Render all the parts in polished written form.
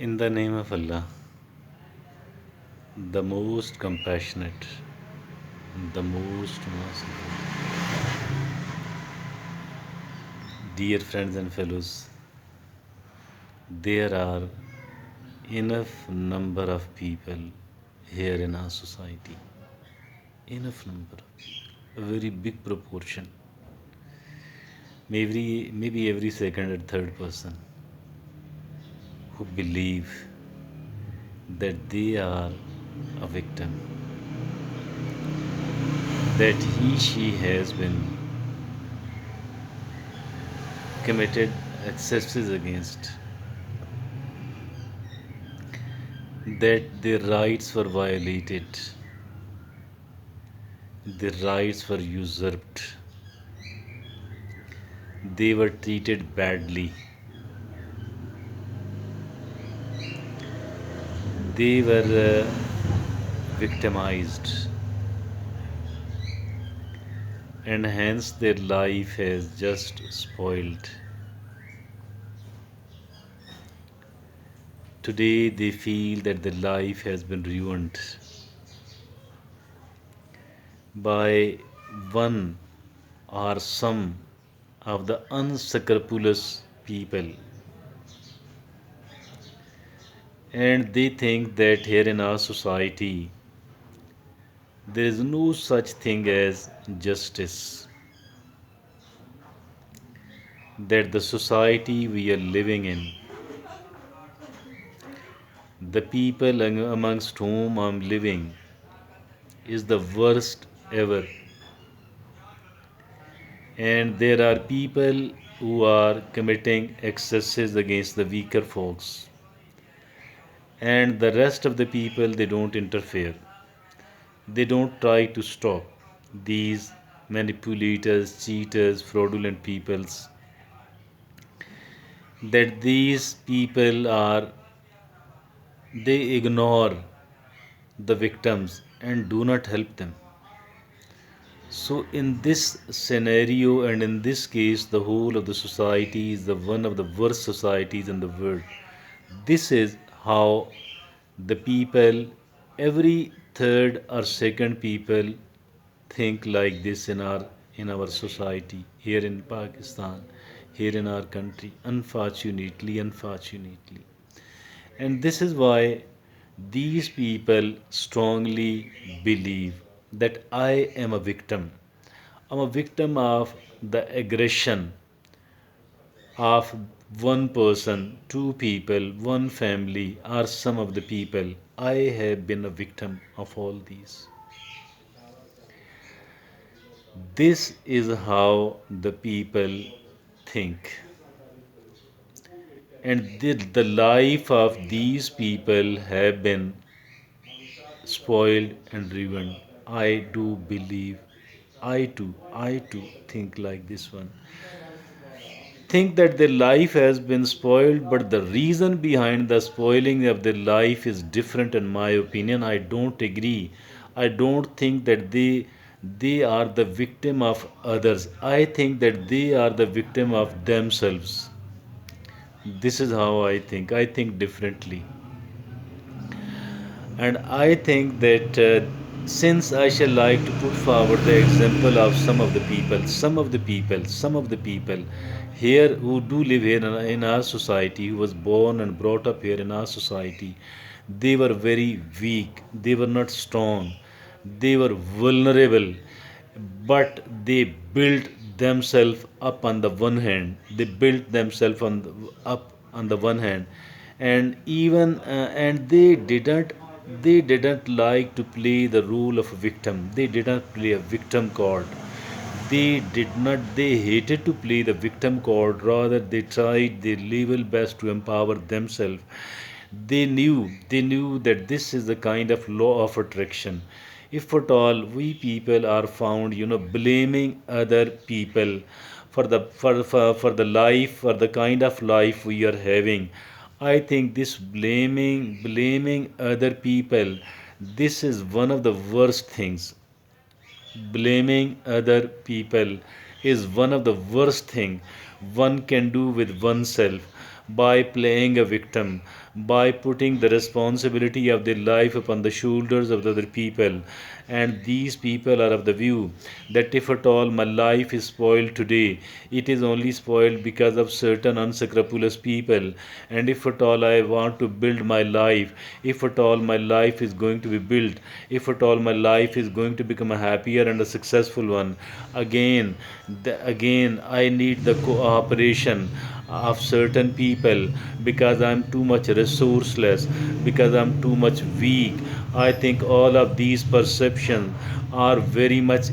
In the name of Allah, the most compassionate, the most merciful. Dear friends and fellows, there are enough number of people here in our society. Enough number, a very big proportion. Maybe every second or third person who believe that they are a victim, that she has been committed excesses against, that their rights were violated, their rights were usurped, they were treated badly, they were victimized, and hence their life has just spoiled. Today they feel that their life has been ruined by one or some of the unscrupulous people, and they think that here in our society there is no such thing as justice, that the society we are living in, the people amongst whom I'm living, is the worst ever, and there are people who are committing excesses against the weaker folks, and the rest of the people they don't interfere, they don't try to stop these manipulators, cheaters, fraudulent peoples, that these people are, they ignore the victims and do not help them. So, in this scenario and in this case, the whole of the society is the one of the worst societies in the world. This is how the people, every third or second people, think like this in our society here in Pakistan, here in our country. Unfortunately, and this is why these people strongly believe that I am a victim. I'm a victim of the aggression of one person, two people, one family, or some of the people. I have been a victim of all these. This is how the people think. And the life of these people have been spoiled and ruined. I too think like this one. Think that their life has been spoiled, but the reason behind the spoiling of their life is different in my opinion. I don't agree. I don't think that they are the victim of others. I think that they are the victim of themselves. This is how I think. I think differently. And I think that since I shall like to put forward the example of some of the people here who do live here in our society, who was born and brought up here in our society, they were very weak, they were not strong, they were vulnerable, but they built themselves up on the one hand, they built themselves up on the one hand, and even and they didn't like to play the role of a victim. They did not play a victim card. They hated to play the victim card. Rather, they tried their level best to empower themselves. They knew that this is the kind of law of attraction. If at all we people are found, blaming other people for the life, for the kind of life we are having, I think this blaming other people, this is one of the worst things. Blaming other people is one of the worst thing one can do with oneself. by playing a victim, by putting the responsibility of their life upon the shoulders of the other people. And these people are of the view that if at all my life is spoiled today, it is only spoiled because of certain unscrupulous people. And if at all I want to build my life, if at all my life is going to be built, if at all my life is going to become a happier and a successful one, again I need the cooperation of certain people, because I'm too much resourceless, because I'm too much weak. I think all of these perceptions are very much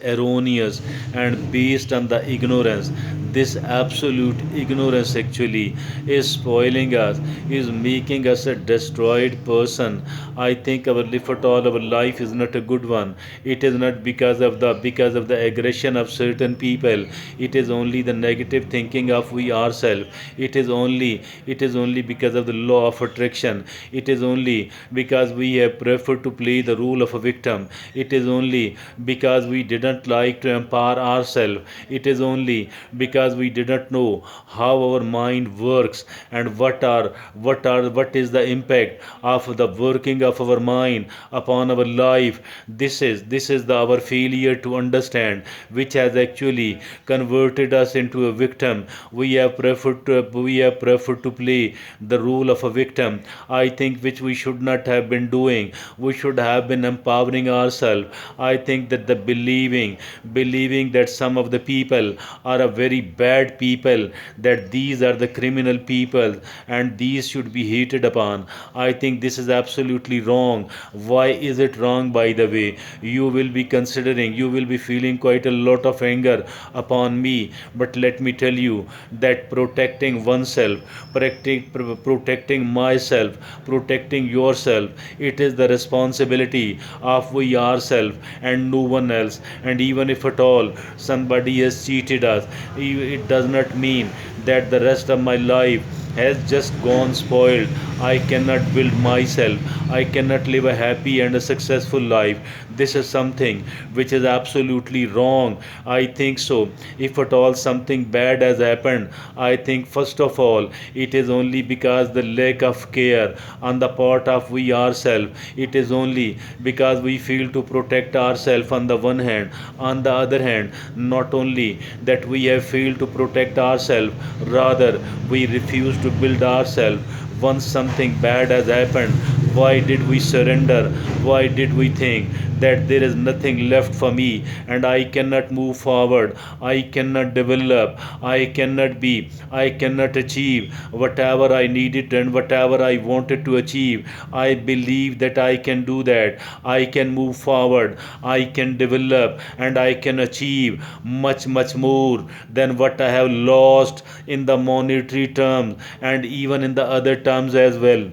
erroneous and based on the ignorance. This absolute ignorance actually is spoiling us, is making us a destroyed person. I think our, if at all our life is not a good one, it is not because of the aggression of certain people. It is only the negative thinking of we ourselves. It is only because of the law of attraction. It is only because we have preferred to play the role of a victim. It is only because we didn't like to empower ourselves. It is only because we didn't know how our mind works, and what is the impact of the working of our mind upon our life. This is our failure to understand, which has actually converted us into a victim. We have preferred to play the role of a victim. I think which we should not have been doing. We should have been empowering ourselves. I think that the believing that some of the people are a very bad people, that these are the criminal people and these should be hated upon. I think this is absolutely wrong. Why is it wrong, by the way? You will be feeling quite a lot of anger upon me, but let me tell you that protecting oneself, protecting myself, protecting yourself, it is the responsibility of we ourselves and no one else. And even if at all somebody has cheated us, it does not mean that the rest of my life has just gone spoiled. I cannot build myself. I cannot live a happy and a successful life. This is something which is absolutely wrong. I think so. If at all something bad has happened, I think first of all it is only because the lack of care on the part of we ourselves. It is only because we feel to protect ourselves on the one hand. On the other hand, not only that we have failed to protect ourselves, rather we refuse to build ourselves. Once something bad has happened, why did we surrender? Why did we think that there is nothing left for me and I cannot move forward? I cannot develop. I cannot achieve whatever I needed and whatever I wanted to achieve. I believe that I can do that. I can move forward. I can develop and I can achieve much, much more than what I have lost in the monetary terms and even in the other terms as well.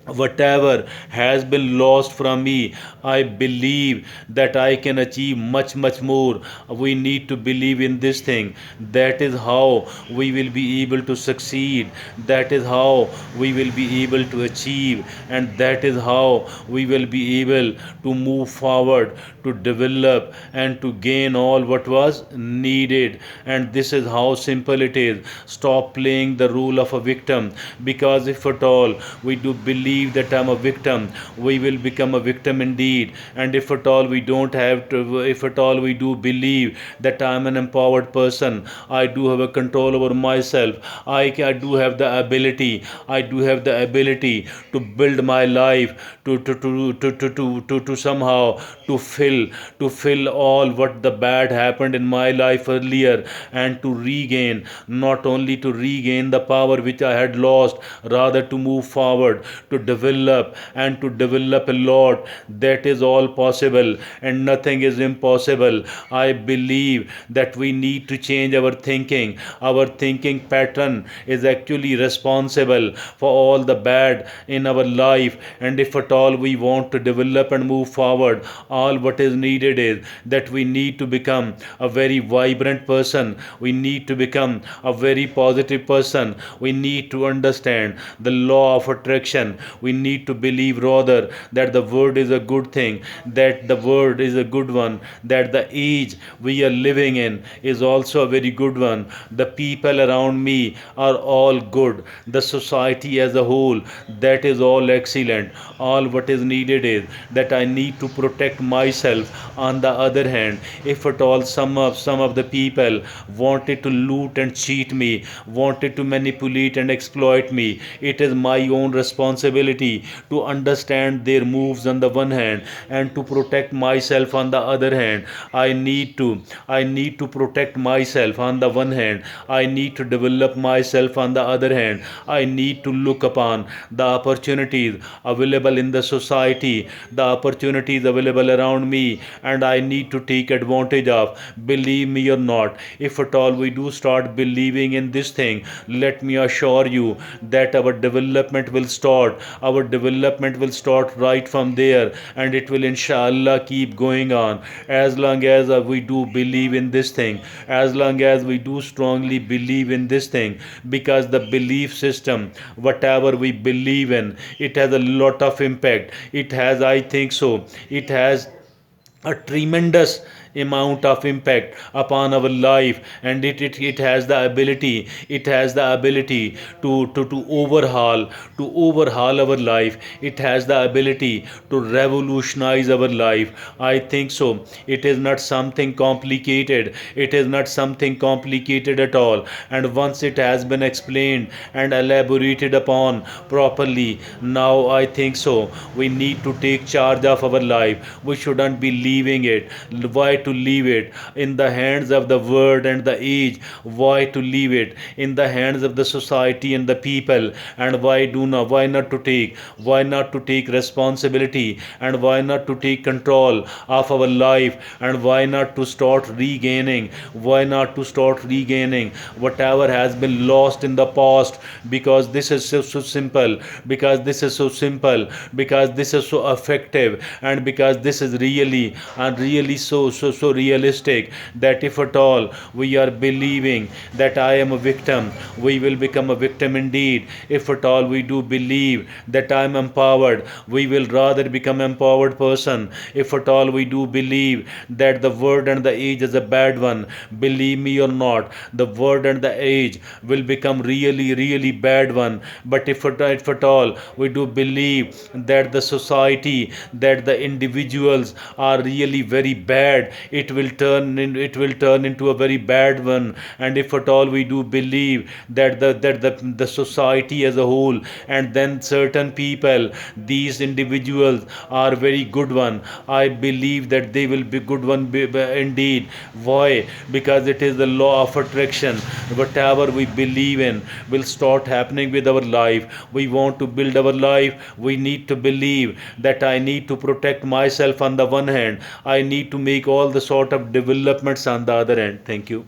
Whatever has been lost from me, I believe that I can achieve much, much more. We need to believe in this thing. That is how we will be able to succeed. That is how we will be able to achieve. And that is how we will be able to move forward, to develop, and to gain all what was needed. And this is how simple it is. Stop playing the role of a victim, because if at all we do believe that I'm a victim, we will become a victim indeed. And if at all we don't have to, if at all we do believe that I'm an empowered person, I do have a control over myself, I do have the ability, I do have the ability to build my life, to somehow to fill all what the bad happened in my life earlier, and to regain, not only to regain the power which I had lost, rather to move forward, to develop and to develop a lot. That is all possible and nothing is impossible. I believe that we need to change our thinking. Our thinking pattern is actually responsible for all the bad in our life. And if at all we want to develop and move forward, all what is needed is that we need to become a very vibrant person. We need to become a very positive person. We need to understand the law of attraction. We need to believe rather that the word is a good thing, that the word is a good one, that the age we are living in is also a very good one. The people around me are all good. The society as a whole, that is all excellent. All what is needed is that I need to protect myself. On the other hand, if at all some of the people wanted to loot and cheat me, wanted to manipulate and exploit me, it is my own responsibility to understand their moves on the one hand and to protect myself on the other hand. I need to protect myself on the one hand. I need to develop myself on the other hand. I need to look upon the opportunities available in the society, the opportunities available around me, and I need to take advantage of. Believe me or not, if at all we do start believing in this thing, let me assure you that our development will start. Our development will start right from there, and it will inshallah keep going on as long as we do believe in this thing, as long as we do strongly believe in this thing. Because the belief system, whatever we believe in, it has a lot of impact. It has, I think so, it has a tremendous amount of impact upon our life, and it has the ability, to overhaul our life. It has the ability to revolutionize our life. I think so, it is not something complicated. It is not something complicated at all. And once it has been explained and elaborated upon properly, now I think so we need to take charge of our life. We shouldn't be leaving it. Why to leave it in the hands of the word and the age? Why to leave it in the hands of the society and the people? And why not to take responsibility, and why not to take control of our life, and why not to start regaining whatever has been lost in the past? Because this is so simple, because this is so effective, and because this is really and really so realistic, that if at all we are believing that I am a victim, we will become a victim indeed. If at all we do believe that I am empowered, we will rather become empowered person. If at all we do believe that the word and the age is a bad one, believe me or not, the word and the age will become really bad one. But if at all we do believe that the society, that the individuals are really very bad, it will turn into a very bad one. And if at all we do believe that the society as a whole, and then certain people, these individuals are very good one, I believe that they will be good one indeed. Why? Because it is the law of attraction. Whatever we believe in will start happening with our life. We want to build our life, we need to believe that I need to protect myself on the one hand, I need to make all the sort of developments on the other hand. Thank you.